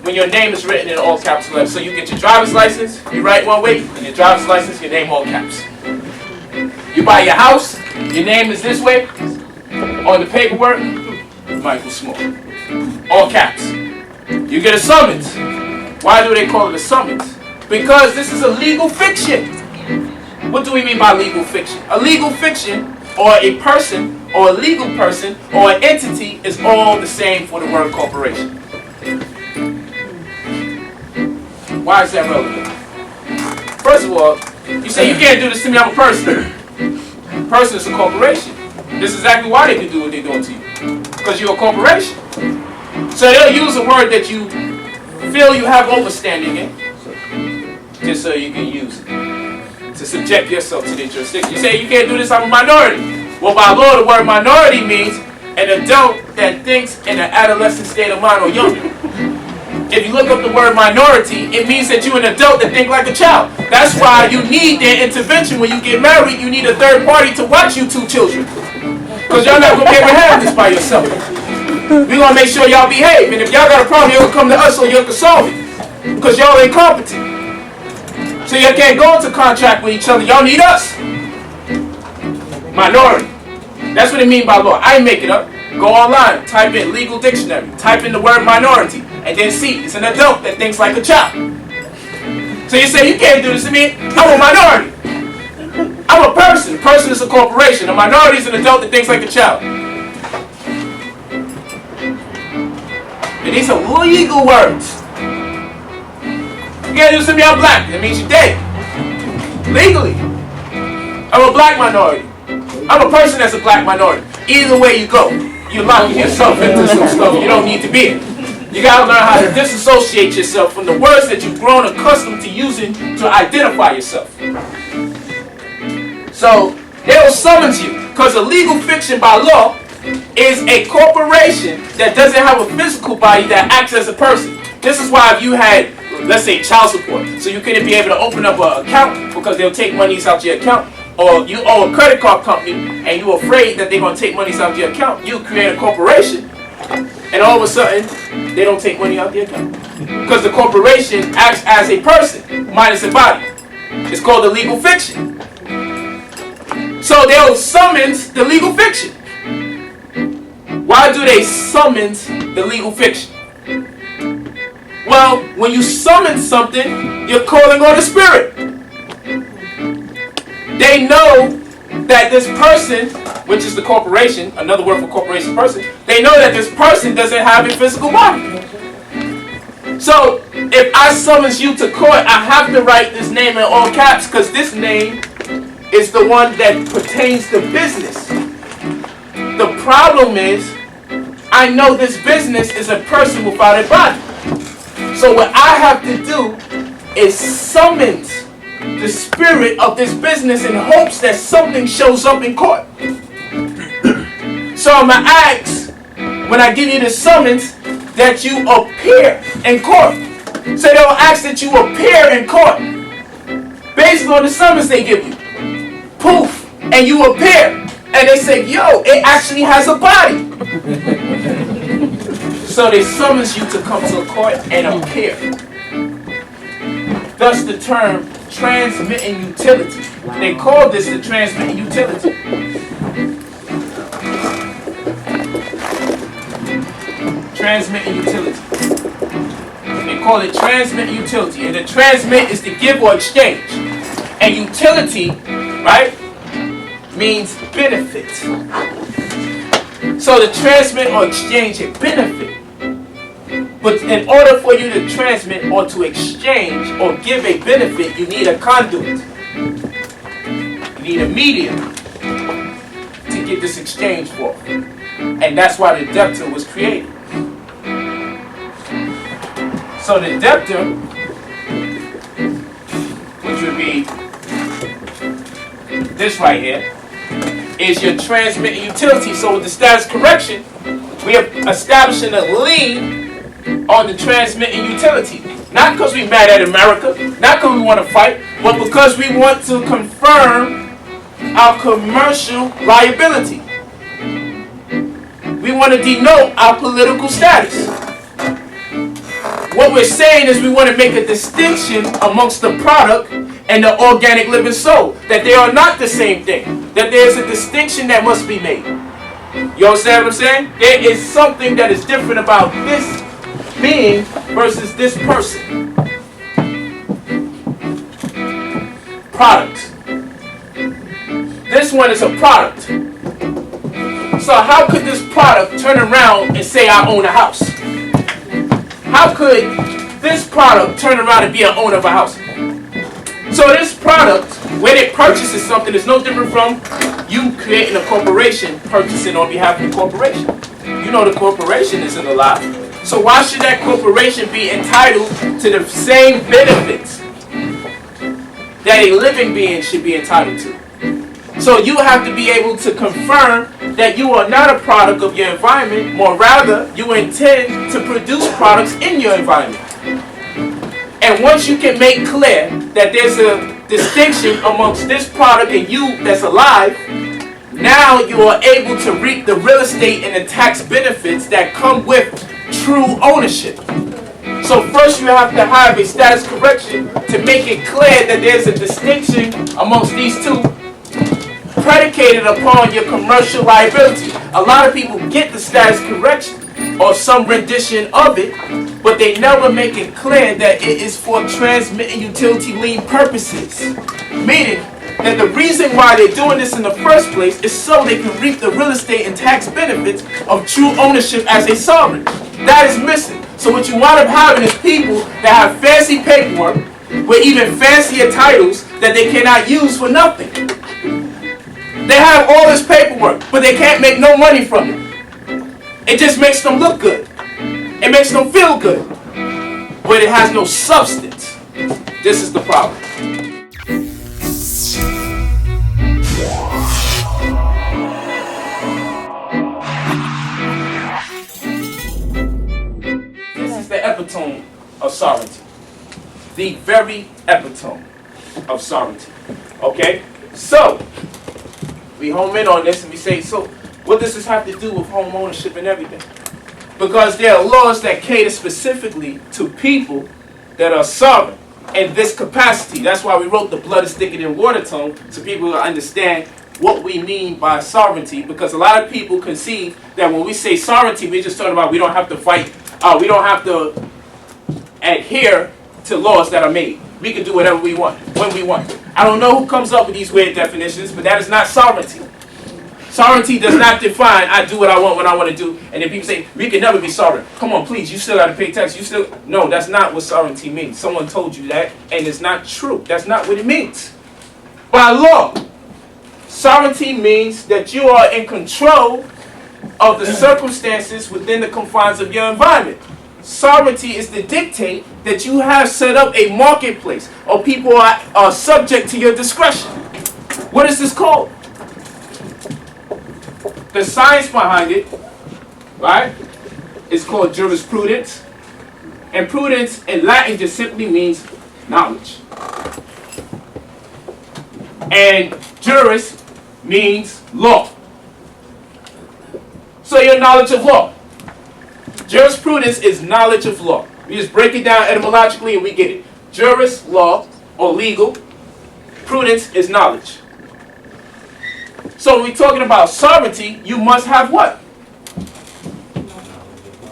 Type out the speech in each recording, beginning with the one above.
when your name is written in all caps letters. So you get your driver's license, you write one way, and your driver's license, your name all caps. You buy your house, your name is this way. On the paperwork, Michael Small. All caps. You get a summons. Why do they call it a summons? Because this is a legal fiction. What do we mean by legal fiction? A legal fiction, or a person, or a legal person, or an entity is all the same for the word corporation. Why is that relevant? First of all, you say you can't do this to me, I'm a person. A person is a corporation. This is exactly why they can do what they're doing to you. Because you're a corporation. So they'll use a word that you feel you have overstanding in, just so you can use it to subject yourself to their jurisdiction. You say you can't do this, I'm a minority. Well, by law, the word minority means an adult that thinks in an adolescent state of mind or younger. If you look up the word minority, it means that you're an adult that thinks like a child. That's why you need their intervention when you get married. You need a third party to watch you two children. Because y'all not going to be able to have this by yourself. We're going to make sure y'all behave. And if y'all got a problem, you'll come to us so you can solve it. Because y'all incompetent. So you can't go into contract with each other. Y'all need us. Minority. That's what it means by law. I ain't make it up. Go online. Type in legal dictionary. Type in the word minority. And then see. It's an adult that thinks like a child. So you say, you can't do this to me. I'm a minority. I'm a person. A person is a corporation. A minority is an adult that thinks like a child. And these are legal words. You can't do this to me, I'm black. That means you're dead. Legally. I'm a black minority. I'm a person that's a black minority. Either way you go, you're locking yourself into some stuff you don't need to be in. You gotta learn how to disassociate yourself from the words that you've grown accustomed to using to identify yourself. So, they'll summons you, because a legal fiction by law is a corporation that doesn't have a physical body that acts as a person. This is why if you had, let's say, child support, so you couldn't be able to open up an account because they'll take monies out your account, or you owe a credit card company and you're afraid that they're going to take monies out your account, you create a corporation, and all of a sudden, they don't take money out your account. Because the corporation acts as a person, minus a body. It's called a legal fiction. So they'll summons the legal fiction. Why do they summons the legal fiction? Well, when you summon something, you're calling on the spirit. They know that this person, which is the corporation, another word for corporation, person, they know that this person doesn't have a physical body. So, if I summons you to court, I have to write this name in all caps because this name is the one that pertains to business. The problem is, I know this business is a person without a body. So what I have to do is summon the spirit of this business in hopes that something shows up in court. So I'm going to ask, when I give you the summons, that you appear in court. So they'll ask that you appear in court based on the summons they give you. Poof, and you appear. And they say, yo, it actually has a body. So they summons you to come to a court and appear. Thus the term transmitting utility. They call this the transmitting utility. Transmitting utility. They call it transmitting utility. And the transmit is to give or exchange. And utility, right, means benefit. So to transmit or exchange a benefit. But in order for you to transmit or to exchange or give a benefit, you need a conduit. You need a medium to get this exchange for. And that's why the debtor was created. So the debtor, which would be this right here, is your transmitting utility. So with the status correction, we are establishing a lien on the transmitting utility. Not because we're mad at America, not because we want to fight, but because we want to confirm our commercial liability. We want to denote our political status. What we're saying is we want to make a distinction amongst the product and the organic living soul. That they are not the same thing. That there's a distinction that must be made. You understand what I'm saying? There is something that is different about this being versus this person. Product. This one is a product. So how could this product turn around and say I own a house? How could this product turn around and be an owner of a house? So this product, when it purchases something, is no different from you creating a corporation, purchasing on behalf of the corporation. You know the corporation isn't alive. So why should that corporation be entitled to the same benefits that a living being should be entitled to? So you have to be able to confirm that you are not a product of your environment, more rather, you intend to produce products in your environment. And once you can make clear that there's a distinction amongst this product and you that's alive, now you are able to reap the real estate and the tax benefits that come with true ownership. So first you have to have a status correction to make it clear that there's a distinction amongst these two, predicated upon your commercial liability. A lot of people get the status correction or some rendition of it, but they never make it clear that it is for transmitting utility lien purposes. Meaning that the reason why they're doing this in the first place is so they can reap the real estate and tax benefits of true ownership as a sovereign. That is missing. So what you wind up having is people that have fancy paperwork with even fancier titles that they cannot use for nothing. They have all this paperwork, but they can't make no money from it. It just makes them look good. It makes them feel good. But it has no substance. This is the problem. This is the epitome of sovereignty. The very epitome of sovereignty. Okay? So, we home in on this and we say, so what does this have to do with home ownership and everything? Because there are laws that cater specifically to people that are sovereign in this capacity. That's why we wrote the blood is thicker than water tone, so people will understand what we mean by sovereignty. Because a lot of people conceive that when we say sovereignty, we're just talking about we don't have to fight, we don't have to adhere to laws that are made. We can do whatever we want, when we want. I don't know who comes up with these weird definitions, but that is not sovereignty. Sovereignty does not define I do what I want when I want to do. And then people say, we can never be sovereign. Come on, please, you still got to pay tax. You still... No, that's not what sovereignty means. Someone told you that, and it's not true. That's not what it means. By law, sovereignty means that you are in control of the circumstances within the confines of your environment. Sovereignty is the dictate that you have set up a marketplace, or people are subject to your discretion. What is this called? The science behind it, right, is called jurisprudence. And prudence in Latin just simply means knowledge. And juris means law. So your knowledge of law. Jurisprudence is knowledge of law. We just break it down etymologically and we get it. Juris, law, or legal. Prudence is knowledge. So when we're talking about sovereignty, you must have what?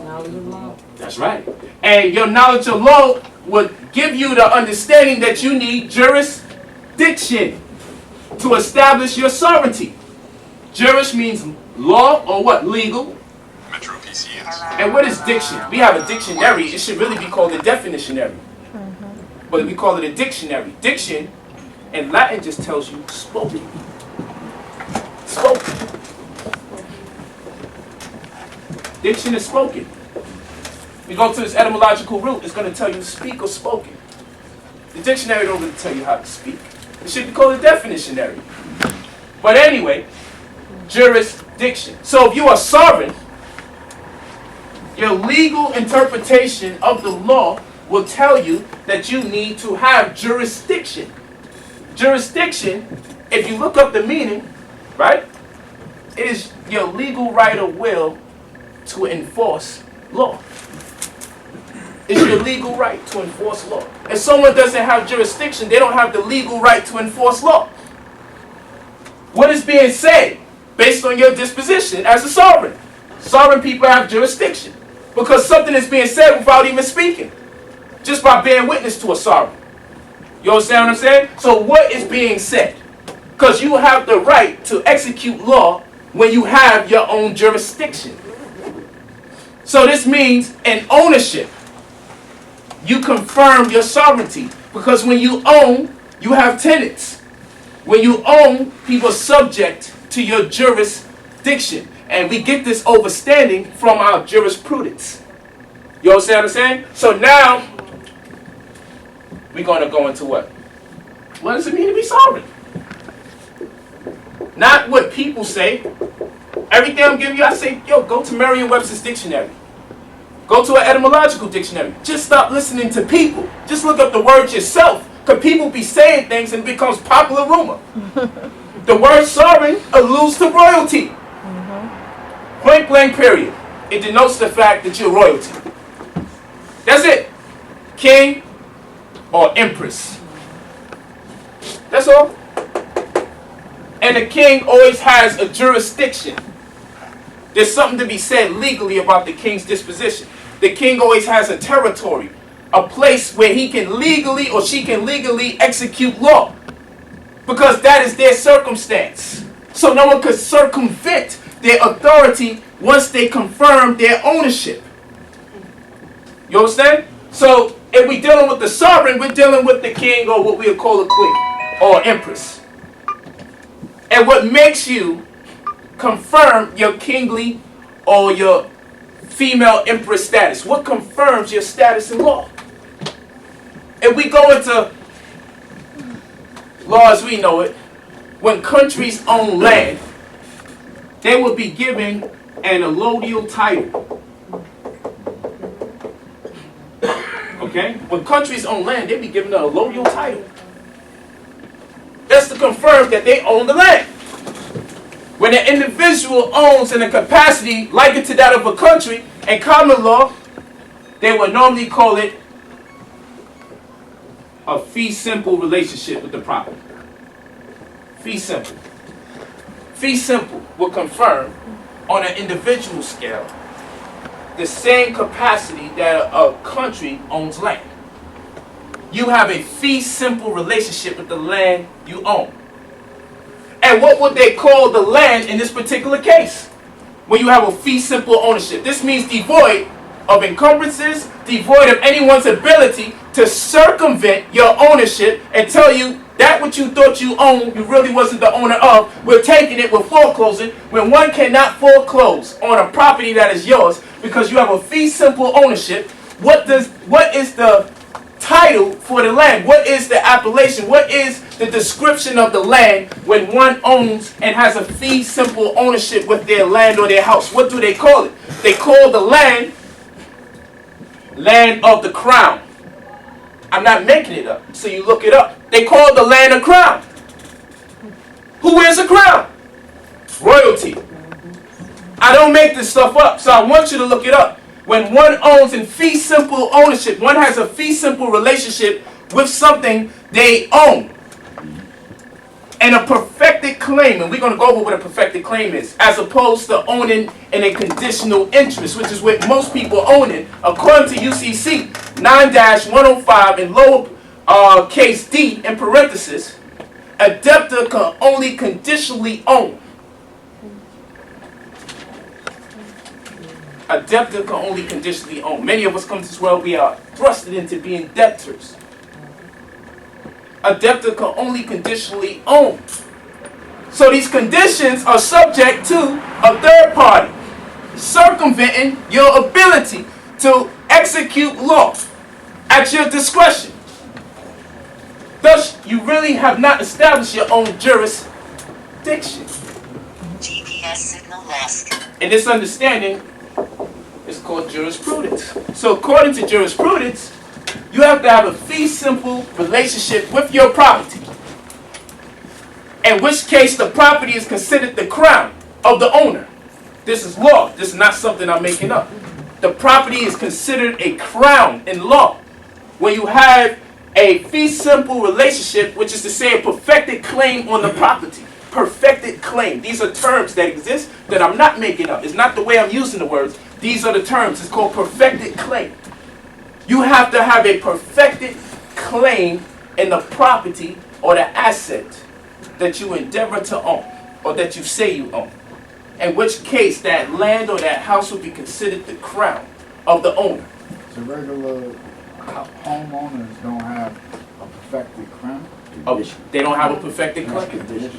Knowledge of law. That's right. And your knowledge of law would give you the understanding that you need jurisdiction to establish your sovereignty. Juris means law or what? Legal. Metro PCS. And what is diction? We have a dictionary. It should really be called a definitionary. But we call it a dictionary. Diction in Latin just tells you spoken. Spoken. Diction is spoken. We go to this etymological root, it's going to tell you speak or spoken. The dictionary don't really tell you how to speak. It should be called a definitionary. But anyway, jurisdiction. So if you are sovereign, your legal interpretation of the law will tell you that you need to have jurisdiction. Jurisdiction, if you look up the meaning, right, it is your legal right or will to enforce law. is your legal right to enforce law. If someone doesn't have jurisdiction, they don't have the legal right to enforce law. What is being said based on your disposition as a sovereign? Sovereign people have jurisdiction because something is being said without even speaking, just by bearing witness to a sovereign. You understand what I'm saying? So what is being said? Because you have the right to execute law when you have your own jurisdiction. So this means an ownership. You confirm your sovereignty. Because when you own, you have tenants. When you own, people are subject to your jurisdiction. And we get this understanding from our jurisprudence. You understand what I'm saying? So now, we're going to go into what? What does it mean to be sovereign? Not what people say. Everything I'm giving you, I say, yo, go to Merriam-Webster's dictionary. Go to an etymological dictionary. Just stop listening to people. Just look up the words yourself. Because people be saying things and it becomes popular rumor. The word sovereign alludes to royalty. Point blank period. It denotes the fact that you're royalty. That's it. King or empress. That's all. And the king always has a jurisdiction. There's something to be said legally about the king's disposition. The king always has a territory, a place where he can legally or she can legally execute law. Because that is their circumstance. So no one could circumvent their authority once they confirm their ownership. You understand? So if we're dealing with the sovereign, we're dealing with the king or what we would call a queen or empress. And what makes you confirm your kingly or your female empress status? What confirms your status in law? If we go into law as we know it, when countries own land, they will be given an allodial title. Okay? When countries own land, they be given an allodial title. That's to confirm that they own the land. When an individual owns in a capacity like to that of a country, in common law, they would normally call it a fee simple relationship with the property. Fee simple. Fee simple will confirm on an individual scale the same capacity that a country owns land. You have a fee simple relationship with the land you own. And what would they call the land in this particular case? When you have a fee simple ownership. This means devoid of encumbrances, devoid of anyone's ability to circumvent your ownership and tell you that what you thought you owned, you really wasn't the owner of. We're taking it, we're foreclosing. When one cannot foreclose on a property that is yours because you have a fee simple ownership, what is the title for the land? What is the appellation? What is the description of the land when one owns and has a fee simple ownership with their land or their house? What do they call it? They call the land of the crown. I'm not making it up, so you look it up. They call the land a crown. Who wears a crown? Royalty. I don't make this stuff up, so I want you to look it up. When one owns in fee simple ownership, one has a fee simple relationship with something they own. And a perfected claim, and we're going to go over what a perfected claim is, as opposed to owning in a conditional interest, which is what most people own it. According to UCC 9-105 in lower case D in parenthesis, a debtor can only conditionally own. A debtor can only conditionally own. Many of us come to this world, we are thrusted into being debtors. A debtor can only conditionally own. So these conditions are subject to a third party, circumventing your ability to execute law at your discretion. Thus, you really have not established your own jurisdiction. GPS signal lost. And this understanding is called jurisprudence. So according to jurisprudence, you have to have a fee simple relationship with your property. In which case the property is considered the crown of the owner. This is law. This is not something I'm making up. the property is considered a crown in law. When you have a fee simple relationship, which is to say a perfected claim on the property. Perfected claim. These are terms that exist that I'm not making up. It's not the way I'm using the words. These are the terms. It's called perfected claim. You have to have a perfected claim in the property or the asset that you endeavor to own or that you say you own. In which case that land or that house will be considered the crown of the owner. So regular homeowners don't have a perfected crown? Oh, they don't have a perfected claim. Condition.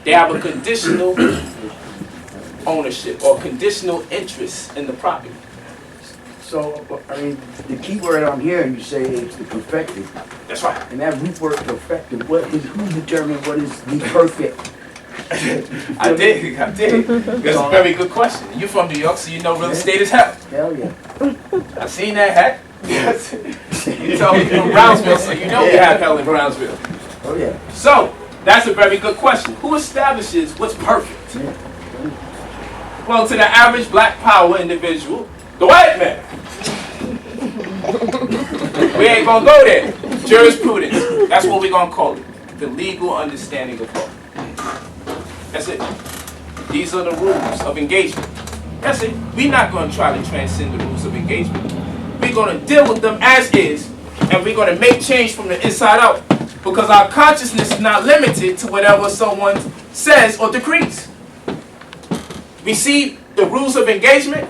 They have a conditional ownership or conditional interest in the property. So, I mean, the key word I'm hearing you say is the perfected. That's right. And that root word perfected, who determined what is the perfect? I did. That's a very good question. You're from New York, so you know real estate is hell. Hell yeah. I've seen that hat. Yes. You told me from Brownsville, so you know we have hell in Brownsville. Oh yeah. So, that's a very good question. Who establishes what's perfect? Yeah. Well, to the average black power individual, the white man. We ain't gonna go there. Jurisprudence. That's what we're gonna call it. The legal understanding of law. That's it. These are the rules of engagement. That's it. We're not gonna try to transcend the rules of engagement. We're gonna deal with them as is, and we're gonna make change from the inside out. Because our consciousness is not limited to whatever someone says or decrees. We see the rules of engagement,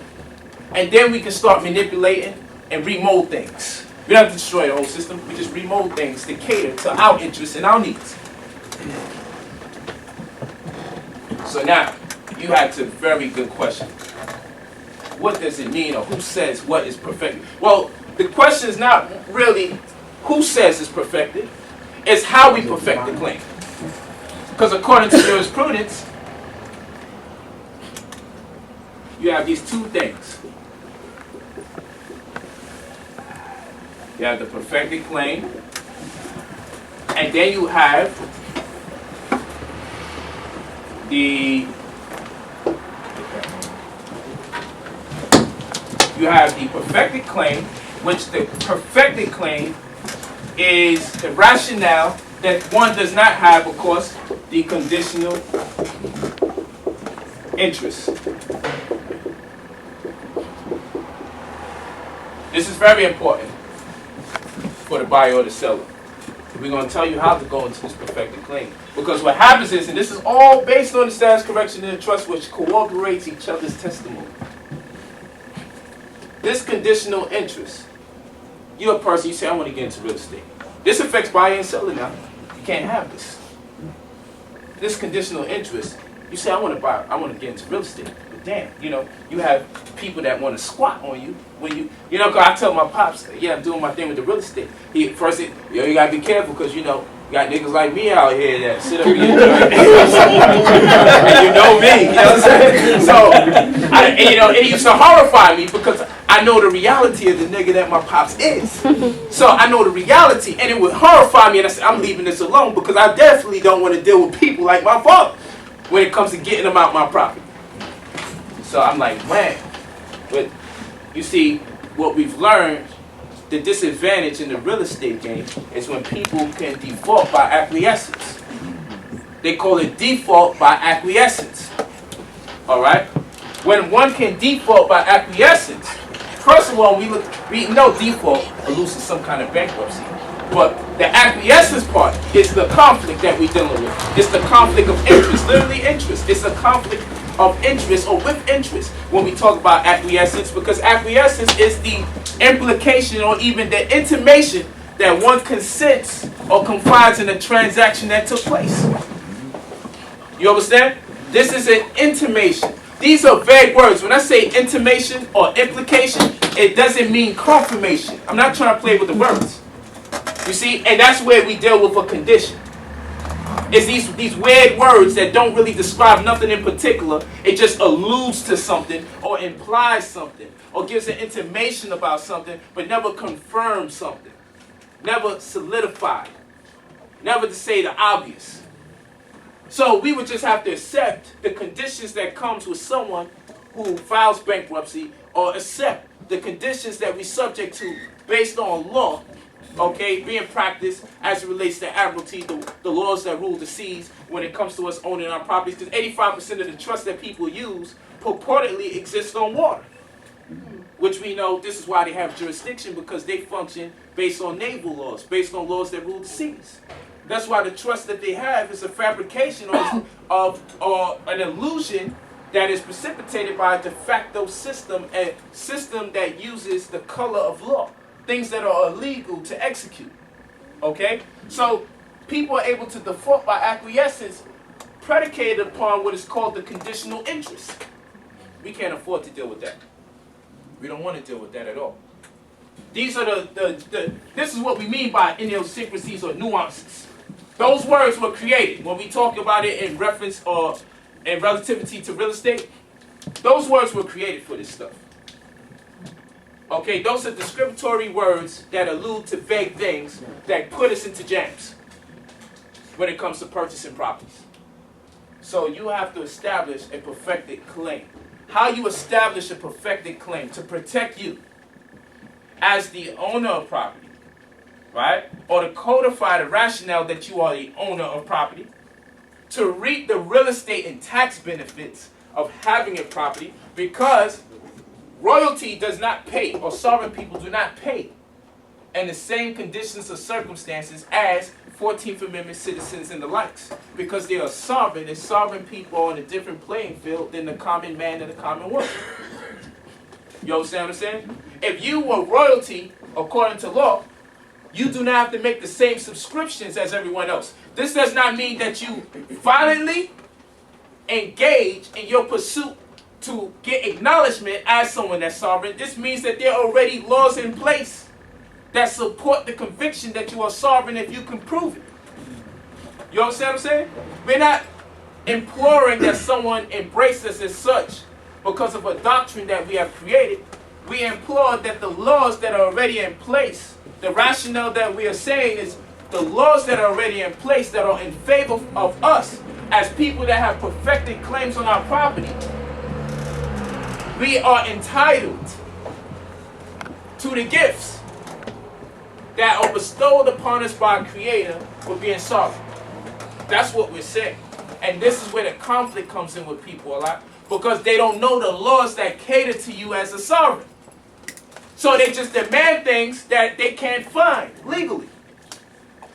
and then we can start manipulating and remold things. We don't have to destroy the whole system. We just remold things to cater to our interests and our needs. So now, you asked a very good question. What does it mean, or who says what is perfected? Well, the question is not really who says it's perfected. It's how we perfect the claim. Because according to jurisprudence, you have these two things. You have the perfected claim, and then you have the perfected claim, which the perfected claim is the rationale that one does not have, of course, the conditional interest. This is very important for the buyer or the seller. We're going to tell you how to go into this perfected claim. Because what happens is, and this is all based on the status correction and the trust, which corroborates each other's testimony. This conditional interest, you're a person, you say, I want to get into real estate. This affects buyer and seller now. You can't have this. This conditional interest, you say, I want to get into real estate. But damn, you have people that want to squat on you when cause I tell my pops, yeah, I'm doing my thing with the real estate. You gotta be careful because you got niggas like me out here that sit up here and you know me, you know what I'm saying? So, it used to horrify me because I know the reality of the nigga that my pops is. So I know the reality, and it would horrify me, and I said, I'm leaving this alone because I definitely don't want to deal with people like my father when it comes to getting them out my property. So I'm like, man. But you see, what we've learned, the disadvantage in the real estate game is when people can default by acquiescence. They call it default by acquiescence. All right? When one can default by acquiescence, first of all, we know default alludes to some kind of bankruptcy. But the acquiescence part is the conflict that we're dealing with. It's the conflict of interest, literally interest. It's a conflict of interest or with interest when we talk about acquiescence, because acquiescence is the implication or even the intimation that one consents or confides in a transaction that took place. You understand? This is an intimation. These are vague words. When I say intimation or implication, it doesn't mean confirmation. I'm not trying to play with the words. You see, and that's where we deal with a condition. It's these weird words that don't really describe nothing in particular. It just alludes to something or implies something or gives an intimation about something, but never confirms something. Never solidified. Never to say the obvious. So we would just have to accept the conditions that comes with someone who files bankruptcy, or accept the conditions that we subject to based on law, okay, being practiced as it relates to admiralty, the laws that rule the seas when it comes to us owning our properties, because 85% of the trust that people use purportedly exists on water, which we know this is why they have jurisdiction, because they function based on naval laws, based on laws that rule the seas. That's why the trust that they have is a fabrication of an illusion that is precipitated by a de facto system, a system that uses the color of law, things that are illegal to execute. Okay? So people are able to default by acquiescence predicated upon what is called the conditional interest. We can't afford to deal with that. We don't want to deal with that at all. These are this is what we mean by idiosyncrasies or nuances. Those words were created. When we talk about it in reference or in relativity to real estate, those words were created for this stuff. Okay, those are descriptory words that allude to vague things that put us into jams when it comes to purchasing properties. So you have to establish a perfected claim. How you establish a perfected claim to protect you as the owner of property, right? Or to codify the rationale that you are the owner of property, to reap the real estate and tax benefits of having a property, because royalty does not pay, or sovereign people do not pay in the same conditions or circumstances as 14th Amendment citizens and the likes, because they are sovereign, and sovereign people are on a different playing field than the common man and the common woman. You understand what I'm saying? If you were royalty, according to law, you do not have to make the same subscriptions as everyone else. This does not mean that you violently engage in your pursuit to get acknowledgement as someone that's sovereign. This means that there are already laws in place that support the conviction that you are sovereign if you can prove it. You understand what I'm saying? We're not imploring that someone embrace us as such because of a doctrine that we have created. We implore that the laws that are already in place, the rationale that we are saying is the laws that are already in place that are in favor of us as people that have perfected claims on our property, we are entitled to the gifts that are bestowed upon us by our Creator for being sovereign. That's what we're saying. And this is where the conflict comes in with people a lot, because they don't know the laws that cater to you as a sovereign. So they just demand things that they can't find legally.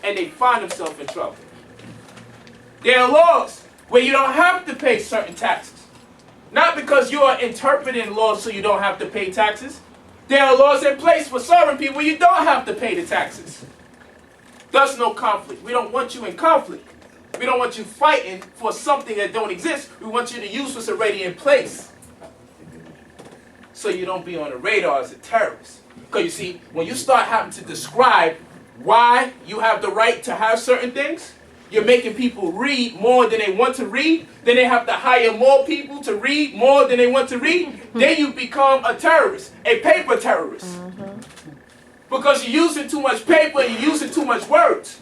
And they find themselves in trouble. There are laws where you don't have to pay certain taxes. Not because you are interpreting laws so you don't have to pay taxes. There are laws in place for sovereign people where you don't have to pay the taxes. Thus no conflict. We don't want you in conflict. We don't want you fighting for something that don't exist. We want you to use what's already in place, so you don't be on the radar as a terrorist. Because you see, when you start having to describe why you have the right to have certain things, you're making people read more than they want to read. Then they have to hire more people to read more than they want to read. Then you become a terrorist, a paper terrorist. Because you're using too much paper and you're using too much words.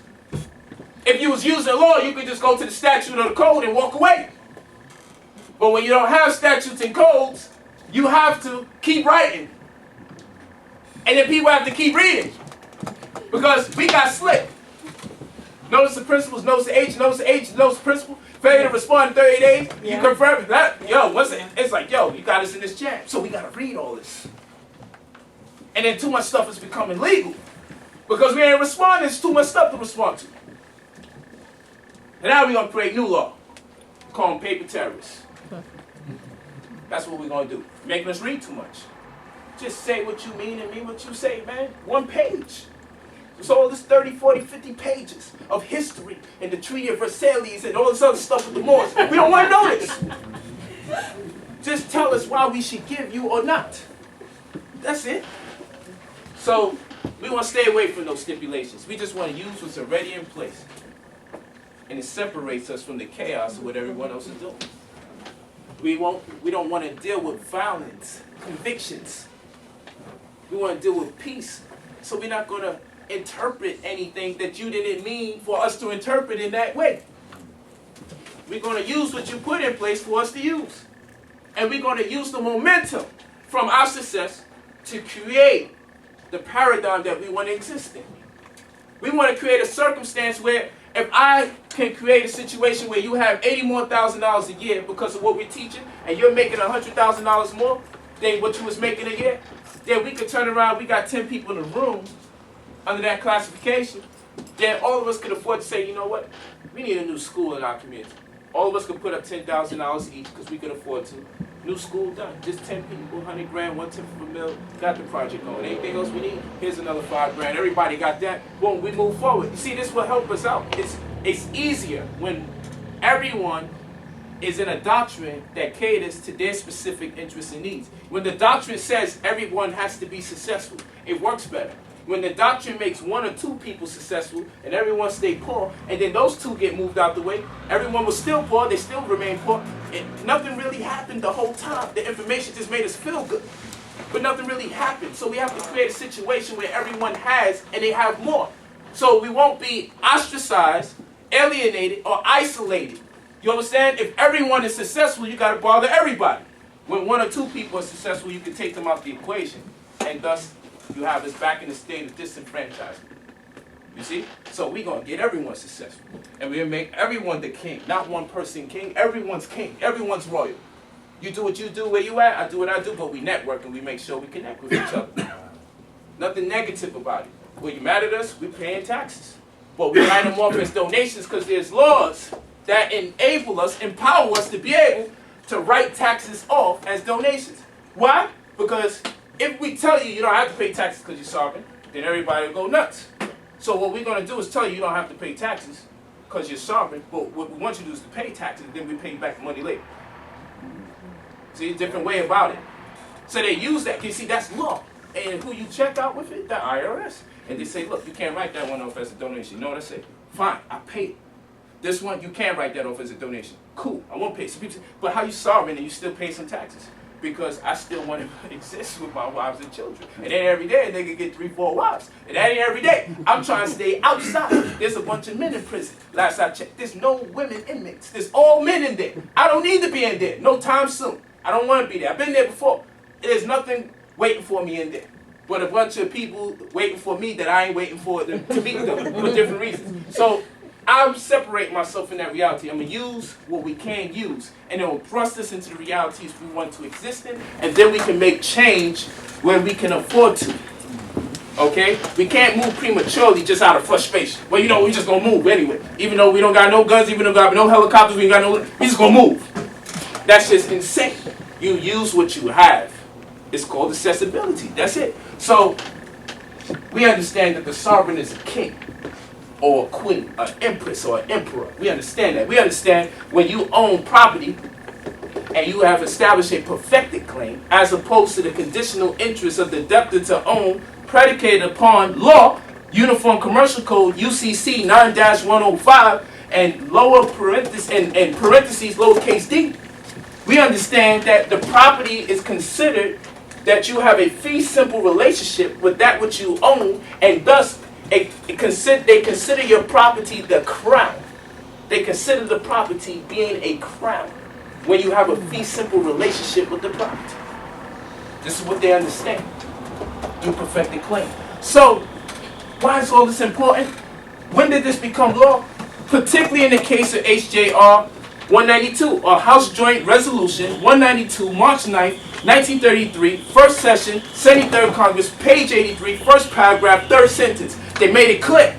If you was using law, you could just go to the statute or the code and walk away. But when you don't have statutes and codes, you have to keep writing. And then people have to keep reading. Because we got slick. Notice the principles, notice the H, notice the H, notice the principle. Failure to respond in 30 days. Yeah. You confirm that. Yo, what's it? It's like, yo, you got us in this jam. So we got to read all this. And then too much stuff is becoming legal. Because we ain't responding, there's too much stuff to respond to. And now we're going to create new law. Call them paper terrorists. That's what we're going to do. Making us read too much. Just say what you mean and mean what you say, man. One page. It's all this 30, 40, 50 pages of history and the Treaty of Versailles and all this other stuff with the Moors. We don't want to know this. Just tell us why we should give you or not. That's it. So we want to stay away from those stipulations. We just want to use what's already in place. And it separates us from the chaos of what everyone else is doing. We don't want to deal with violence, convictions. We want to deal with peace. So we're not going to interpret anything that you didn't mean for us to interpret in that way. We're going to use what you put in place for us to use. And we're going to use the momentum from our success to create the paradigm that we want to exist in. We want to create a circumstance where if I can create a situation where you have $80,000 more a year because of what we're teaching, and you're making $100,000 more than what you was making a year, then we could turn around, we got 10 people in the room under that classification, then all of us could afford to say, you know what, we need a new school in our community. All of us could put up $10,000 each because we could afford to. New school done. Just 10 people, 100 grand, 1/10 of a mil. Got the project going. Anything else we need? Here's another 5 grand. Everybody got that. Boom, we move forward. You see, this will help us out. It's easier when everyone is in a doctrine that caters to their specific interests and needs. When the doctrine says everyone has to be successful, it works better. When the doctrine makes 1 or 2 people successful and everyone stay poor, and then those 2 get moved out the way, everyone was still poor, they still remain poor. Nothing really happened the whole time. The information just made us feel good. But nothing really happened. So we have to create a situation where everyone has and they have more. So we won't be ostracized, alienated, or isolated. You understand? If everyone is successful, you got to bother everybody. When 1 or 2 people are successful, you can take them out the equation. And thus, you have us back in the state of disenfranchisement. You see? So we're going to get everyone successful. And we're going to make everyone the king. Not one person king. Everyone's king. Everyone's royal. You do what you do where you at. I do what I do. But we network and we make sure we connect with each other. Nothing negative about it. When you mad at us, we're paying taxes. But we write them off as donations because there's laws that enable us, empower us to be able to write taxes off as donations. Why? Because if we tell you you don't have to pay taxes because you're sovereign, then everybody will go nuts. So what we're going to do is tell you don't have to pay taxes because you're sovereign, but what we want you to do is to pay taxes, and then we pay you back the money later. See, a different way about it. So they use that. You see, that's law. And who you check out with it? The IRS. And they say, look, you can't write that one off as a donation. You know what I say? Fine, I pay it. This one, you can't write that off as a donation. Cool, I won't pay it. So people say, but how you sovereign and you still pay some taxes? Because I still want to exist with my wives and children. And then every day a nigga get 3, 4 wives. And that ain't every day. I'm trying to stay outside. There's a bunch of men in prison. Last I checked, there's no women inmates. There's all men in there. I don't need to be in there. No time soon. I don't want to be there. I've been there before. There's nothing waiting for me in there. But a bunch of people waiting for me that I ain't waiting for them to meet them for different reasons. So I'm separating myself from that reality. I'm going to use what we can use. And it will thrust us into the realities we want to exist in. And then we can make change where we can afford to. Okay? We can't move prematurely just out of frustration. Well, you know, we just going to move anyway. Even though we don't got no guns, even though we got no helicopters, we just going to move. That's just insane. You use what you have. It's called accessibility. That's it. So, we understand that the sovereign is a king, or a queen, an empress, or an emperor. We understand that. We understand when you own property and you have established a perfected claim, as opposed to the conditional interest of the debtor to own, predicated upon law, Uniform Commercial Code, UCC 9-105, and lower parentheses, and parentheses, lowercase d. We understand that the property is considered that you have a fee simple relationship with that which you own, and thus they consider your property the crown. They consider the property being a crown when you have a fee simple relationship with the property. This is what they understand through perfected claim. So, why is all this important? When did this become law? Particularly in the case of HJR 192, or House Joint Resolution 192, March 9th, 1933, first session, 73rd Congress, page 83, first paragraph, third sentence. They made it clear.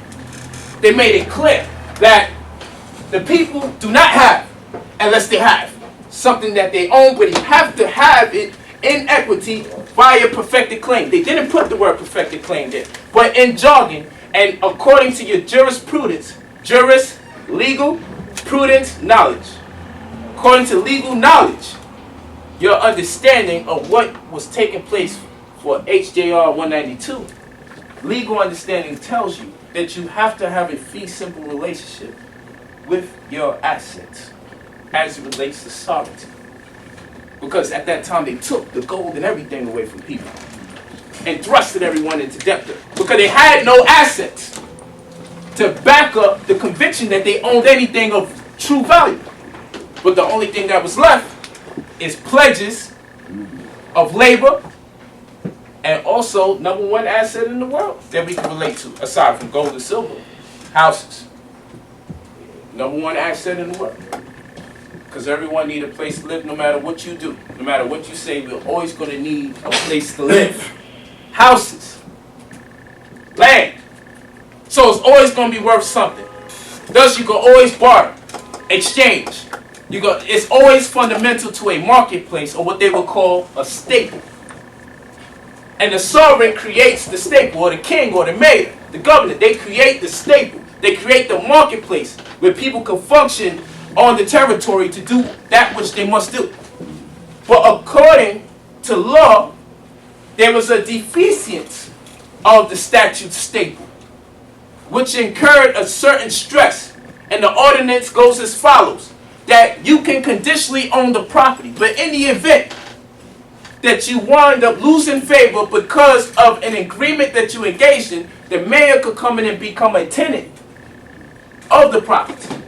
They made it clear that the people do not have unless they have something that they own, but you have to have it in equity via perfected claim. They didn't put the word perfected claim there, but in jargon and according to your jurisprudence, legal, prudence, knowledge. According to legal knowledge, your understanding of what was taking place for HJR 192, legal understanding tells you that you have to have a fee simple relationship with your assets as it relates to sovereignty. Because at that time they took the gold and everything away from people and thrusted everyone into debt because they had no assets to back up the conviction that they owned anything of true value. But the only thing that was left is pledges of labor And also, number one asset in the world that we can relate to, aside from gold and silver, houses. Number one asset in the world. Because everyone needs a place to live no matter what you do. No matter what you say, we're always going to need a place to live. Houses. Land. So it's always going to be worth something. Thus, you can always barter, exchange. It's always fundamental to a marketplace, or what they would call a staple. And the sovereign creates the staple, or the king, or the mayor, the governor. They create the staple. They create the marketplace where people can function on the territory to do that which they must do. But according to law, there was a deficiency of the statute staple, which incurred a certain stress. And the ordinance goes as follows, that you can conditionally own the property, but in the event that you wind up losing favor because of an agreement that you engaged in, the mayor could come in and become a tenant of the property.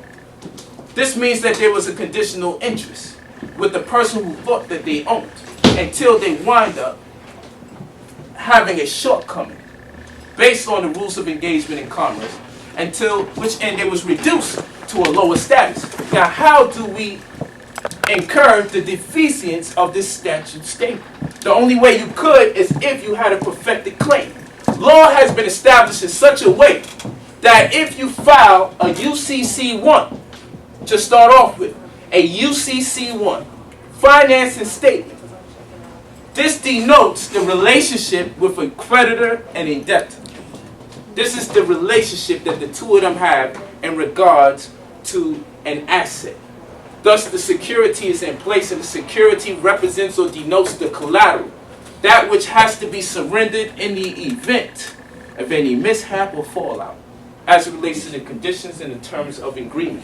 This means that there was a conditional interest with the person who thought that they owned until they wind up having a shortcoming based on the rules of engagement in commerce, until which end it was reduced to a lower status. Now, how do we incur the deficiency of this statute statement? The only way you could is if you had a perfected claim. Law has been established in such a way that if you file a UCC-1, to start off with, a UCC-1 financing statement, this denotes the relationship with a creditor and a debtor. This is the relationship that the two of them have in regards to an asset. Thus, the security is in place, and the security represents or denotes the collateral, that which has to be surrendered in the event of any mishap or fallout, as it relates to the conditions and the terms of agreement.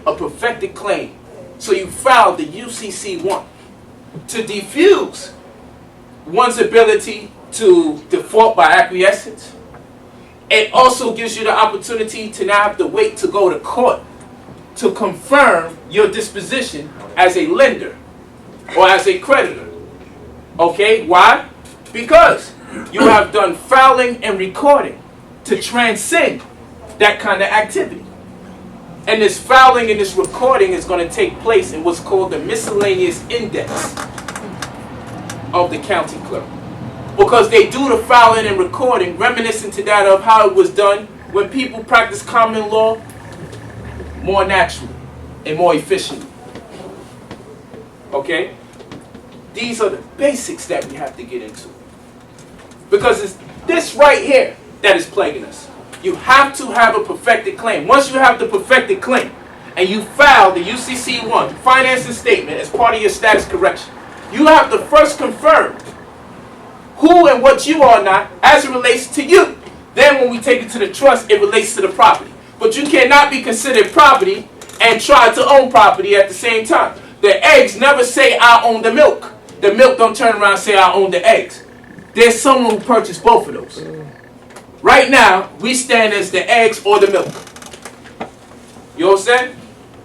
A perfected claim. So you filed the UCC-1 to diffuse one's ability to default by acquiescence. It also gives you the opportunity to not have to wait to go to court to confirm your disposition as a lender or as a creditor. Okay, why? Because you have done filing and recording to transcend that kind of activity. And this filing and this recording is going to take place in what's called the miscellaneous index of the county clerk. Because they do the filing and recording reminiscent to that of how it was done when people practice common law more naturally and more efficiently. Okay? These are the basics that we have to get into. Because it's this right here that is plaguing us. You have to have a perfected claim. Once you have the perfected claim and you file the UCC-1 financing statement as part of your status correction, you have to first confirm who and what you are not as it relates to you. Then when we take it to the trust, it relates to the property. But you cannot be considered property and try to own property at the same time. The eggs never say I own the milk. The milk don't turn around and say I own the eggs. There's someone who purchased both of those. Right now, we stand as the eggs or the milk. You understand?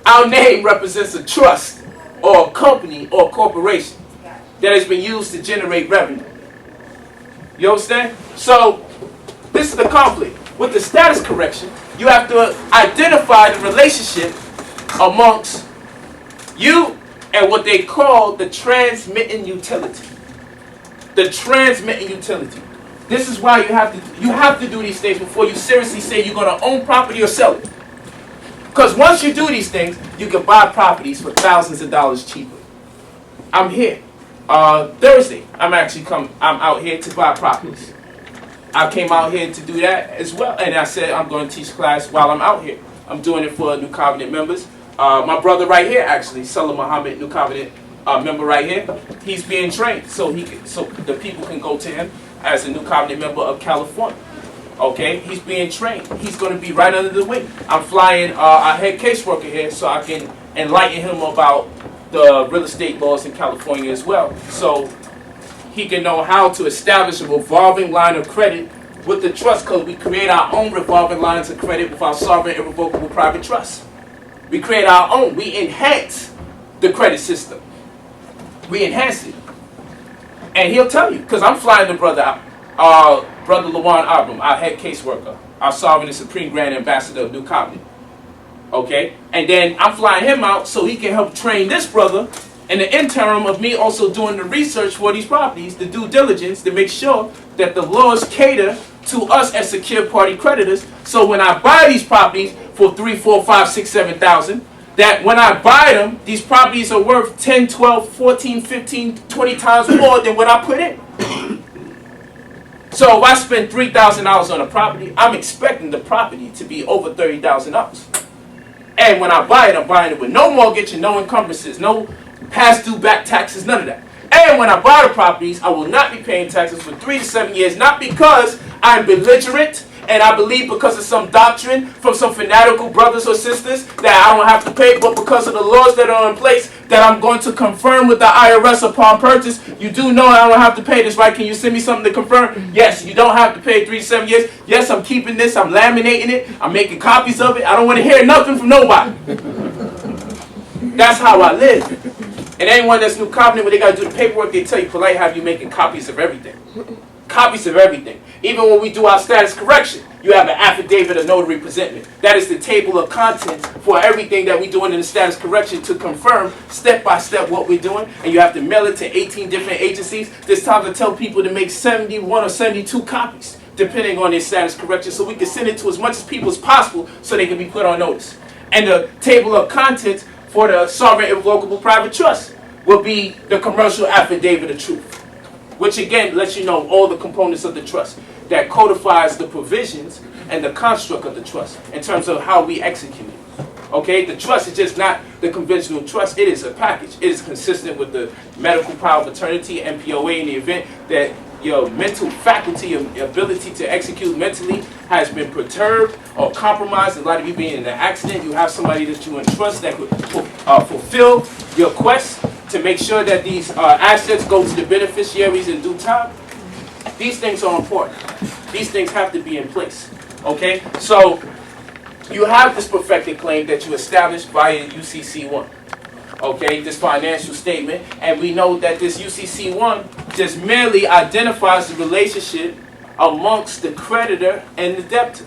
Our name represents a trust or a company or a corporation that has been used to generate revenue. You understand? So, this is the conflict. With the status correction, you have to identify the relationship amongst you and what they call the transmitting utility. The transmitting utility. This is why you have to do these things before you seriously say you're going to own property or sell it. Because once you do these things, you can buy properties for thousands of dollars cheaper. I'm here. Thursday, I'm out here to buy properties. I came out here to do that as well. And I said I'm going to teach class while I'm out here. I'm doing it for New Covenant members. My brother right here, actually, Salah Muhammad, New Covenant member right here, he's being trained so the people can go to him as a New Covenant member of California. Okay, he's being trained. He's going to be right under the wing. I'm flying our head caseworker here so I can enlighten him about the real estate laws in California as well, so he can know how to establish a revolving line of credit with the trust code. We create our own revolving lines of credit with our sovereign irrevocable private trust. We create our own. We enhance the credit system. We enhance it. And he'll tell you, because I'm flying the brother out. Brother Lawan Abram, our head caseworker, our sovereign and supreme grand ambassador of New Colony. Okay? And then I'm flying him out so he can help train this brother in the interim of me also doing the research for these properties, the due diligence to make sure that the laws cater to us as secured party creditors. So when I buy these properties for 3, 4, 5, 6, 7,000, that when I buy them, these properties are worth 10, 12, 14, 15, 20 times more than what I put in. So if I spend $3,000 on a property, I'm expecting the property to be over $30,000. And when I buy it, I'm buying it with no mortgage and no encumbrances, no past due back taxes, none of that. And when I buy the properties, I will not be paying taxes for 3 to 7 years, not because I'm belligerent and I believe because of some doctrine from some fanatical brothers or sisters that I don't have to pay, but because of the laws that are in place that I'm going to confirm with the IRS upon purchase. You do know I don't have to pay this, right? Can you send me something to confirm? Yes, you don't have to pay 3 to 7 years. Yes, I'm keeping this. I'm laminating it. I'm making copies of it. I don't want to hear nothing from nobody. That's how I live. And anyone that's New Covenant, when they got to do the paperwork, they tell you polite have you making copies of everything. Copies of everything. Even when we do our status correction, you have an affidavit of notary presentment. That is the table of contents for everything that we're doing in the status correction to confirm step by step what we're doing. And you have to mail it to 18 different agencies. There's times I tell people to make 71 or 72 copies, depending on their status correction, so we can send it to as much people as possible so they can be put on notice. And the table of contents for the sovereign irrevocable private trust will be the commercial affidavit of truth, which again lets you know all the components of the trust, that codifies the provisions and the construct of the trust in terms of how we execute it. Okay, the trust is just not the conventional trust, it is a package. It is consistent with the medical power of attorney, MPOA, in the event that your mental faculty, your ability to execute mentally has been perturbed or compromised. A lot of you being in an accident, you have somebody that you entrust that could fulfill your quest to make sure that these assets go to the beneficiaries in due time. These things are important. These things have to be in place. Okay? So you have this perfected claim that you established via UCC1. Okay? This financial statement. And we know that this UCC1 just merely identifies the relationship amongst the creditor and the debtor.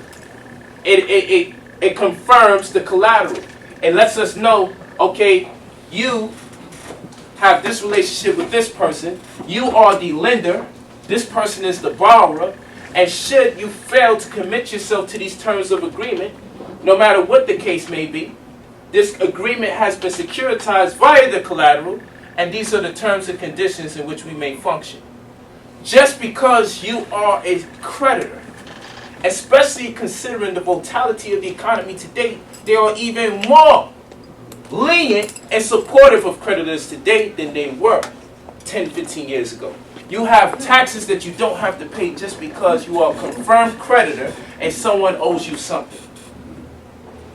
It confirms the collateral. It lets us know, okay, you have this relationship with this person. You are the lender. This person is the borrower. And should you fail to commit yourself to these terms of agreement, no matter what the case may be, this agreement has been securitized via the collateral, and these are the terms and conditions in which we may function. Just because you are a creditor, especially considering the volatility of the economy today, there are even more lenient and supportive of creditors today than they were 10, 15 years ago. You have taxes that you don't have to pay just because you are a confirmed creditor and someone owes you something.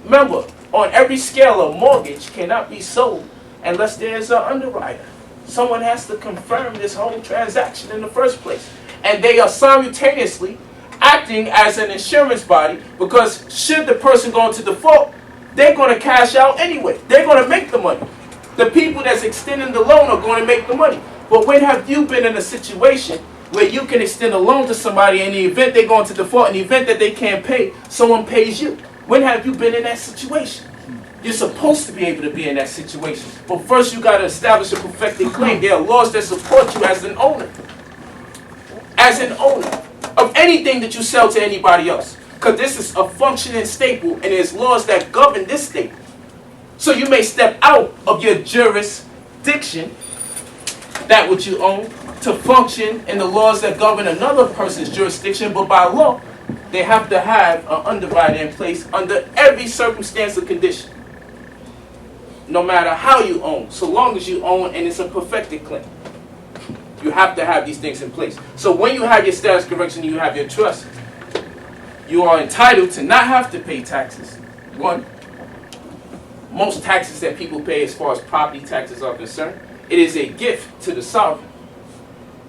Remember, on every scale, a mortgage cannot be sold unless there is an underwriter. Someone has to confirm this whole transaction in the first place. And they are simultaneously acting as an insurance body, because should the person go into default, they're going to cash out anyway. They're going to make the money. The people that's extending the loan are going to make the money. But when have you been in a situation where you can extend a loan to somebody in the event they go into default, in the event that they can't pay, someone pays you? When have you been in that situation? You're supposed to be able to be in that situation. But first you got to establish a perfected claim. There are laws that support you as an owner. As an owner of anything that you sell to anybody else. Because this is a functioning staple, and there's laws that govern this staple. So you may step out of your jurisdiction, that which you own, to function in the laws that govern another person's jurisdiction, but by law, they have to have an underwriter in place under every circumstance or condition. No matter how you own, so long as you own and it's a perfected claim. You have to have these things in place. So when you have your status correction and you have your trust, you are entitled to not have to pay taxes. One, most taxes that people pay as far as property taxes are concerned, it is a gift to the sovereign.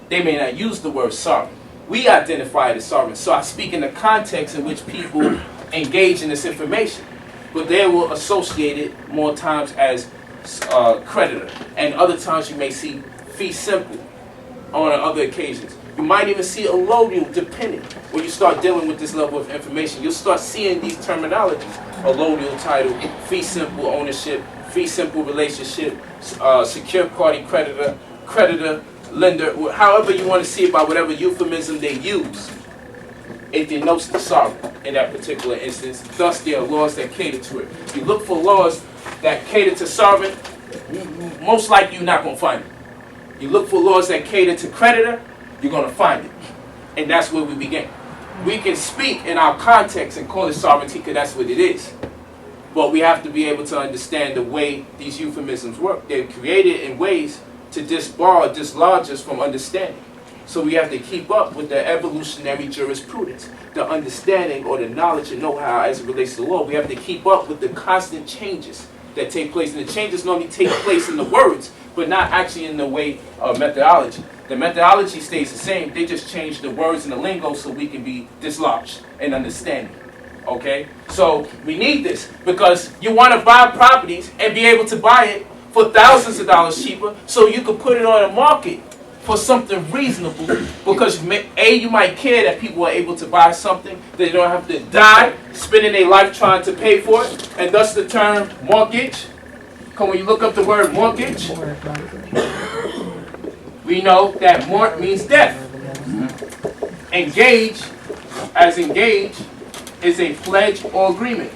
They may not use the word sovereign. We identify it as sovereign. So I speak in the context in which people engage in this information. But they will associate it more times as creditor. And other times you may see fee simple. on other occasions. You might even see allodial depending. When you start dealing with this level of information, you'll start seeing these terminologies. Allodial title, fee simple ownership, fee simple relationship, secure party creditor, creditor, lender, however you want to see it by whatever euphemism they use. It denotes the sovereign in that particular instance. Thus, there are laws that cater to it. If you look for laws that cater to sovereign, most likely you're not going to find it. You look for laws that cater to creditor, you're going to find it. And that's where we begin. We can speak in our context and call it sovereignty because that's what it is. But we have to be able to understand the way these euphemisms work. They're created in ways to dislodge us from understanding. So we have to keep up with the evolutionary jurisprudence, the understanding or the knowledge and know-how as it relates to law. We have to keep up with the constant changes that take place. And the changes normally take place in the words, but not actually in the way of methodology. The methodology stays the same. They just change the words and the lingo so we can be dislodged in understanding. Okay? So we need this because you want to buy properties and be able to buy it for thousands of dollars cheaper so you could put it on the market for something reasonable because you might care that people are able to buy something that they don't have to die spending their life trying to pay for it, and thus the term mortgage. Because when you look up the word mortgage, we know that mort means death. Engage, as engage, is a pledge or agreement.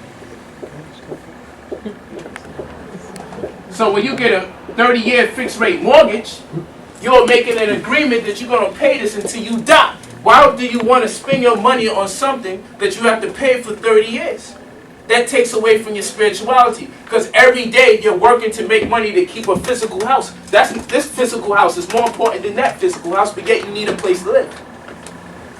So when you get a 30-year fixed rate mortgage, you're making an agreement that you're going to pay this until you die. Why do you want to spend your money on something that you have to pay for 30 years? That takes away from your spirituality. Because every day you're working to make money to keep a physical house. This physical house is more important than that physical house, but yet you need a place to live.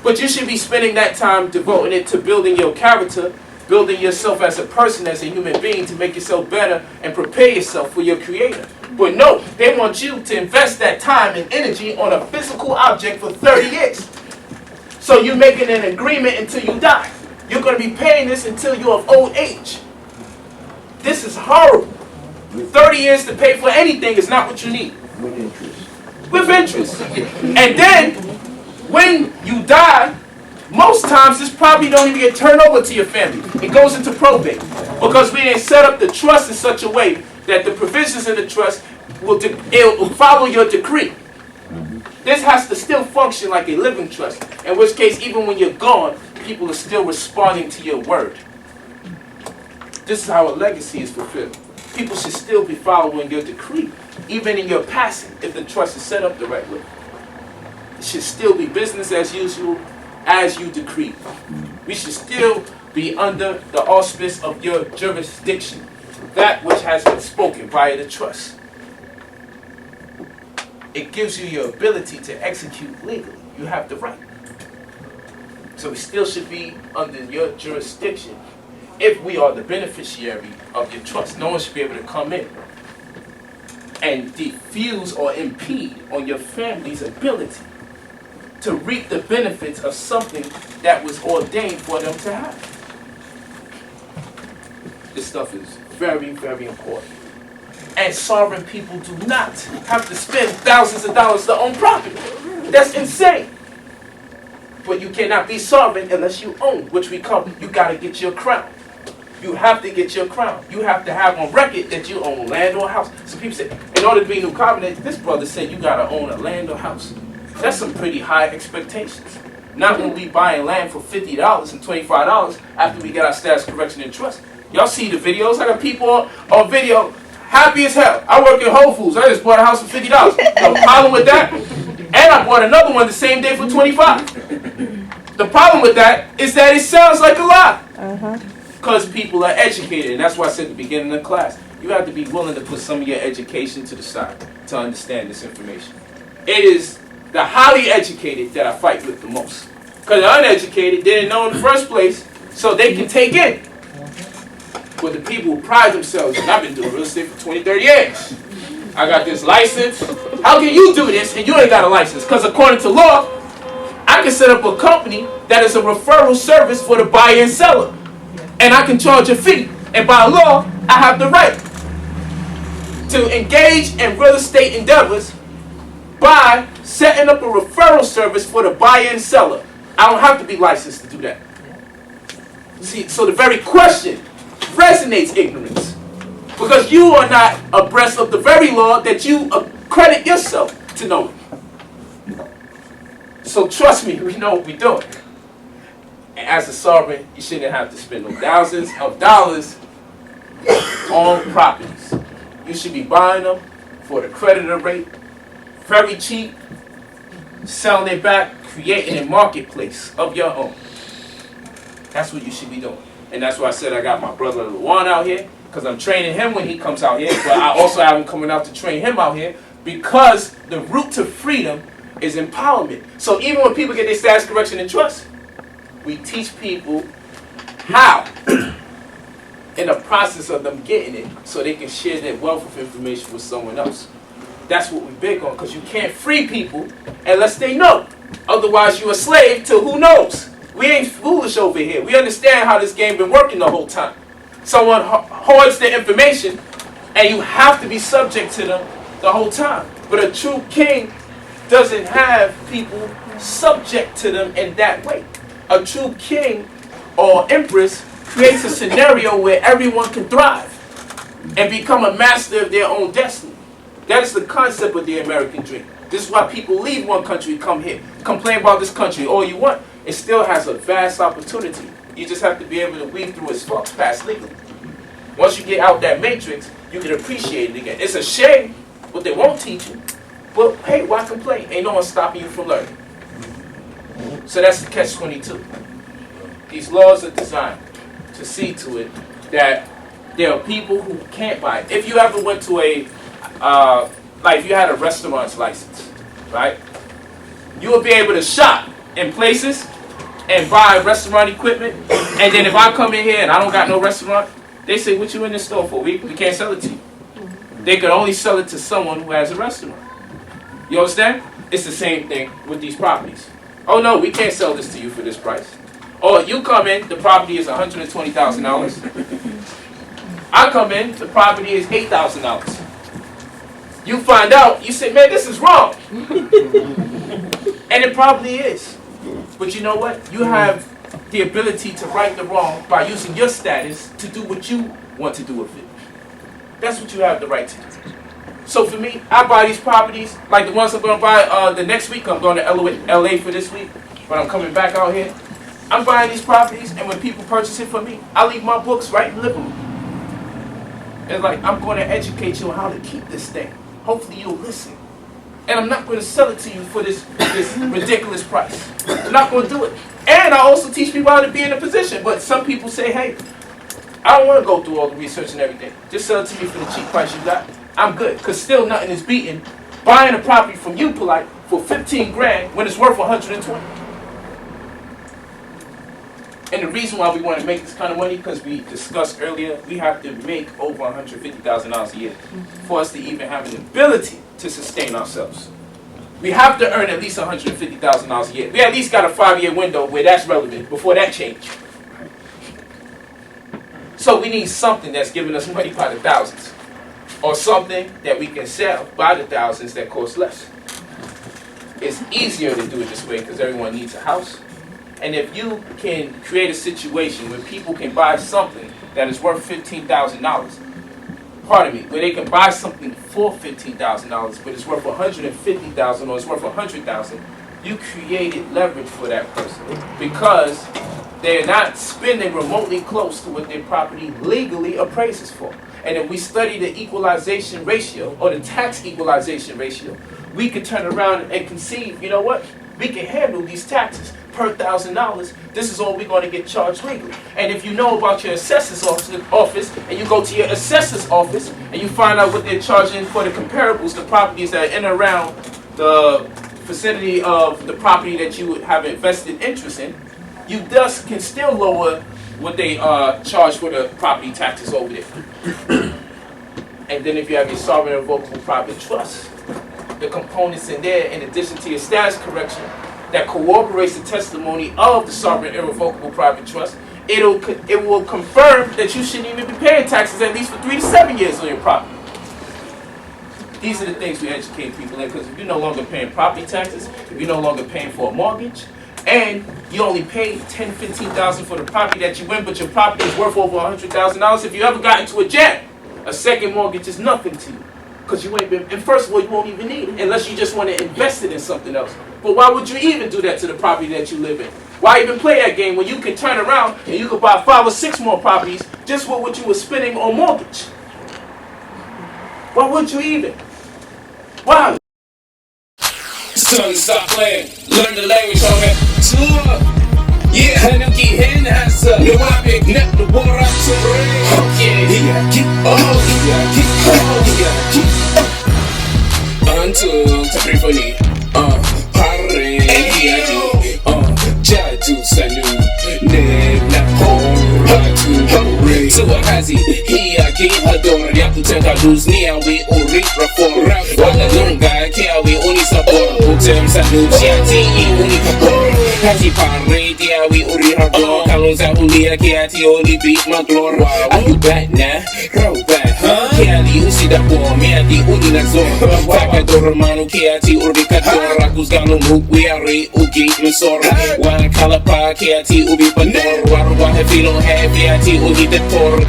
But you should be spending that time devoting it to building your character, building yourself as a person, as a human being, to make yourself better and prepare yourself for your creator. But no, they want you to invest that time and energy on a physical object for 30 years. So you're making an agreement until you die. You're going to be paying this until you're of old age. This is horrible. 30 years to pay for anything is not what you need. With interest. With interest. And then, when you die, most times this property don't even get turned over to your family. It goes into probate. Because we didn't set up the trust in such a way that the provisions in the trust will follow your decree. This has to still function like a living trust. In which case, even when you're gone, people are still responding to your word. This is how a legacy is fulfilled. People should still be following your decree, even in your passing, if the trust is set up the right way. It should still be business as usual, as you decree. We should still be under the auspice of your jurisdiction, that which has been spoken via the trust. It gives you your ability to execute legally. You have the right. So we still should be under your jurisdiction if we are the beneficiary of your trust. No one should be able to come in and diffuse or impede on your family's ability to reap the benefits of something that was ordained for them to have. This stuff is very, very important. And sovereign people do not have to spend thousands of dollars to own property. That's insane. But you cannot be sovereign unless you own, which we call, you got to get your crown. You have to get your crown. You have to have on record that you own land or house. So people say, in order to be new covenant, this brother said you got to own a land or house. That's some pretty high expectations. Not when we buying land for $50 and $25 after we get our status correction and trust. Y'all see the videos? I got people on video happy as hell. I work in Whole Foods. I just bought a house for $50. No problem with that. And I bought another one the same day for $25. The problem with that is that it sounds like a lie. Because people are educated. And that's why I said at the beginning of the class, you have to be willing to put some of your education to the side to understand this information. It is the highly educated that I fight with the most. Because the uneducated didn't know in the first place, so they can take in. But the people who pride themselves, and I've been doing real estate for 20, 30 years. I got this license. How can you do this and you ain't got a license? Because according to law, I can set up a company that is a referral service for the buyer and seller. And I can charge a fee. And by law, I have the right to engage in real estate endeavors by setting up a referral service for the buyer and seller. I don't have to be licensed to do that. See, so the very question resonates ignorance. Because you are not abreast of the very law that you accredit yourself to know. So trust me, we know what we're doing. And as a sovereign, you shouldn't have to spend no thousands of dollars on properties. You should be buying them for the creditor rate, very cheap, selling it back, creating a marketplace of your own. That's what you should be doing. And that's why I said I got my brother Luan out here, because I'm training him when he comes out here, but I also have him coming out to train him out here, because the route to freedom is empowerment. So even when people get their status correction and trust, we teach people how, in the process of them getting it, so they can share their wealth of information with someone else. That's what we're big on, because you can't free people unless they know. Otherwise, you're a slave to who knows. We ain't foolish over here. We understand how this game been working the whole time. Someone hoards their information, and you have to be subject to them the whole time. But a true king doesn't have people subject to them in that way. A true king or empress creates a scenario where everyone can thrive and become a master of their own destiny. That is the concept of the American dream. This is why people leave one country, come here, complain about this country all you want. It still has a vast opportunity. You just have to be able to weave through its flux past legally. Once you get out that matrix, you can appreciate it again. It's a shame what they won't teach you. But hey, why complain? Ain't no one stopping you from learning. So that's the catch-22. These laws are designed to see to it that there are people who can't buy it. If you ever went to a, like if you had a restaurant's license, right? You would be able to shop in places and buy restaurant equipment. And then if I come in here and I don't got no restaurant, they say, what you in this store for? We can't sell it to you. They could only sell it to someone who has a restaurant. You understand? It's the same thing with these properties. Oh no, we can't sell this to you for this price. Or you come in, the property is $120,000. I come in, the property is $8,000. You find out, you say, man, this is wrong. And it probably is. But you know what? You have the ability to right the wrong by using your status to do what you want to do with it. That's what you have the right to do. So for me, I buy these properties, like the ones I'm going to buy the next week. I'm going to LA for this week, but I'm coming back out here. I'm buying these properties, and when people purchase it from me, I leave my books right in the living room. It's like, I'm going to educate you on how to keep this thing. Hopefully you'll listen. And I'm not going to sell it to you for this ridiculous price. I'm not going to do it. And I also teach people how to be in a position. But some people say, hey, I don't want to go through all the research and everything. Just sell it to me for the cheap price you got. I'm good. Because still nothing is beating buying a property from you, Polite, for 15 grand when it's worth 120. And the reason why we want to make this kind of money, because we discussed earlier, we have to make over $150,000 a year for us to even have an ability to sustain ourselves. We have to earn at least $150,000 a year. We at least got a 5-year window where that's relevant before that change. So we need something that's giving us money by the thousands, or something that we can sell by the thousands that cost less. It's easier to do it this way because everyone needs a house. And if you can create a situation where people can buy something that is worth $15,000, pardon me, where they can buy something for $15,000, but it's worth $150,000 or it's worth $100,000, you created leverage for that person because they're not spending remotely close to what their property legally appraises for. And if we study the equalization ratio or the tax equalization ratio, we can turn around and conceive, you know what? We can handle these taxes per $1,000. This is all we're going to get charged legally. And if you know about your assessor's office and you go to your assessor's office and you find out what they're charging for the comparables, the properties that are in and around the vicinity of the property that you have invested interest in, you thus can still lower what they charge for the property taxes over there. And then if you have your sovereign irrevocable private trust, the components in there, in addition to your status correction, that corroborates the testimony of the sovereign irrevocable private trust, it will confirm that you shouldn't even be paying taxes at least for 3 to 7 years on your property. These are the things we educate people in, because if you're no longer paying property taxes, if you're no longer paying for a mortgage, and you only pay $10,000, $15,000 for the property that you win, but your property is worth over $100,000, if you ever got into a jam, a second mortgage is nothing to you. Because you ain't been, and first of all, you won't even need it, unless you just want to invest it in something else. But why would you even do that to the property that you live in? Why even play that game when you can turn around and you could buy 5 or 6 more properties just with what you were spending on mortgage? Why would you even? Why? Son, stop playing. Learn the language, homie. Tour. Yeah, Hanuki hen has a no epic net the water to rain. Okay, until Taprifoni, Harry, Jadu Sanu, Ned Napora to Hurry. So a hazy, he again Hador, Yakutanka lose near we or reform. What a long guy, care we only support. Putem Sanu, Chiati, only support. Haji Parade, yeah, we uri habo. Kalonza Ulia, Kiati, only beat my glory. Are you back now? Roll back, huh? Kiati, Usi the poor, Miati, Uni Nazor. Fakador Manu, Kiati, Urikator, Rakus Galo, we are Ugi, Nusor. One Kalapa, Kiati, Ubi Pandor, Warwa, Hefilo, Haviati, Ugi the Tor.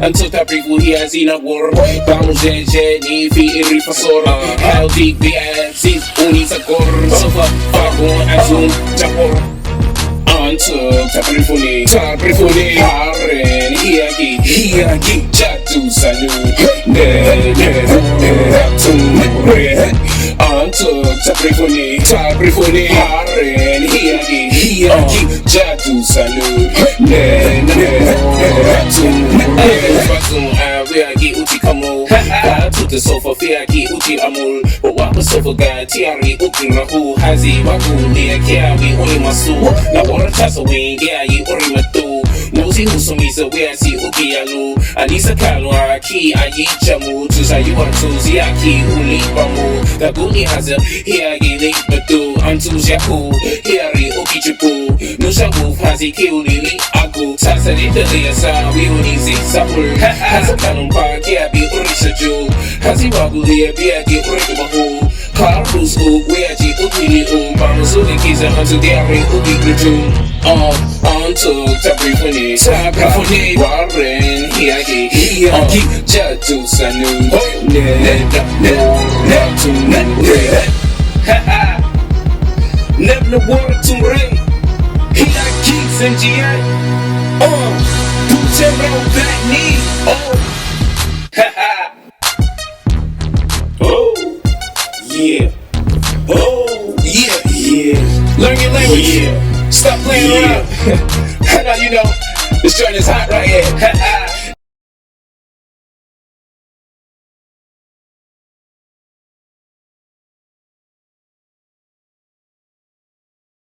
Until Taprifu, he has in a war. Vamos, Jenny, Iri Fasora. How deep the ass is Uni Sakor. Sofa, Fagon, Azul, until Taprifuni, Haren, Hiaki, Chatu Sanu, until Taprifuni, Haren, Hiaki, Chatu Sanu, Reagi Uti Kamo, to the sofa, Fiaki Uti Amul, but what was sofa guy, Tiari Uti Rahu, Hazi, Waku, Nia Kiawi, Onimasu, Labora Tasawing, Gai, Orimatu, Mosi Husumisa, where I see Ukialu, Anisa Kalwa, Ki, Ayi Chamu, Tusayu, Tuziaki, Uli Bamu, Tabuni Haza, Hiagi, Link Batu, Antujaku, Hiari Ukichipu, Nushamu, Hazi Kiuli, Aku, Sasadita, Leasa, we will easy supper, Hazakanum Park, Yabi, Urishaju, Haziwagulia, Biaki, Uribahu, Carus, Uweaji, Ukini, Bamazuki, Kiza, until they are Uki Gritu. Until Taprifuni, Warren, Hiaki, Jatu Sanu, Never water to rain. Hiaki, Senjia, Putemro, back knee, oh, yeah, oh, yeah. Learn your language. Yeah. Stop playing around. I know you know this joint is hot right here.